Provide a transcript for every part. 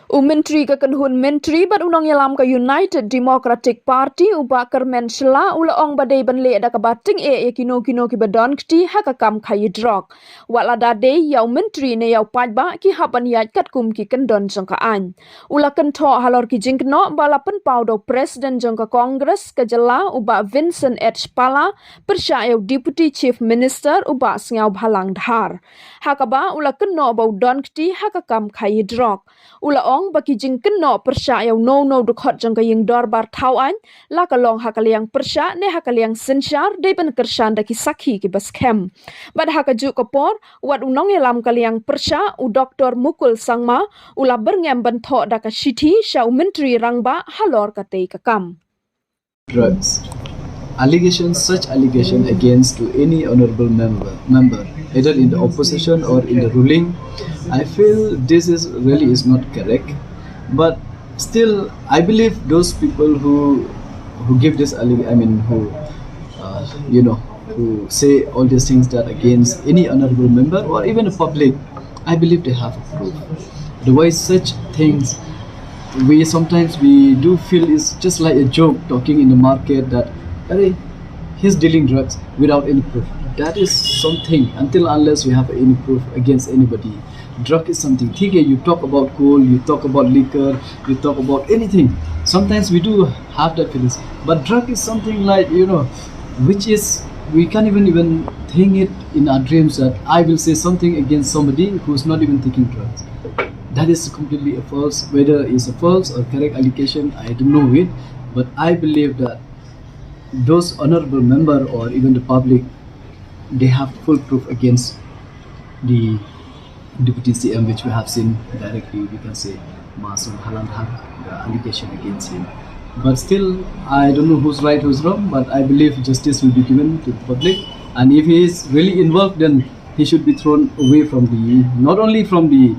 Menteri kekenhun Menteri bat unang yalam ke United Democratic Party uba Kyrmen Shylla ula ong badai banle da kabating Kynnoh ki badon kti ha ka Kam Khaïi Drok. Wala da de yau Menteri ne yau pajba ki hapan yat kat kum ki kendon jangka an. Ula kentho halor ki jingkno bala penpau do Presiden jangka Kongres ke jela uba Vincent H. Pala persya yau Deputy Chief Minister uba sngau bhalang dhar. Hakaba ula kenno bau don kti ha ka Kam Khaïi Drok. Ula ong baki jing Kynnoh persya yau no dukhot jangka ying dorbar thau an la kalong hakaliang persya ne hakaliang sensyar de pen kersan daki Sakhi Kaba Paka. Bad hakaju kapor wat unong yalam kaliang persya u Dr. Mukul Sangma ula berngem bentho daka Shithi syau Menteri rangba halor katei kakam. Drugs. Such allegation against to any honorable member, either in the opposition or in the ruling, I feel this is not correct. But still, I believe those people who give this who say all these things that against any honorable member or even the public, I believe they have a proof. Otherwise, such things we sometimes do feel is just like a joke talking in the market that he's dealing drugs without any proof. That is something until unless we have any proof against anybody. Drug is something. You talk about coal, you talk about liquor, you talk about anything. Sometimes we do have that feelings. But drug is something like, which is, we can't even think it in our dreams that I will say something against somebody who's not even taking drugs. That is completely a false. Whether it's a false or correct allegation, I don't know it. But I believe that those honorable member or even the public, they have full proof against the Deputy CM, which we have seen directly. We can say Masum Halandhar, the allegation against him. But still, I don't know who's right, who's wrong. But I believe justice will be given to the public. And if he is really involved, then he should be thrown away from not only from the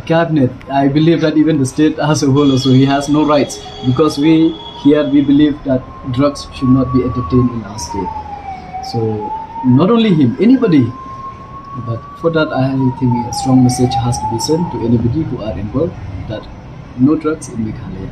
cabinet. I believe that even the state as a whole also, he has no rights, because we believe that drugs should not be entertained in our state. So not only him, anybody. But for that, I think a strong message has to be sent to anybody who are involved that no drugs in Meghalaya.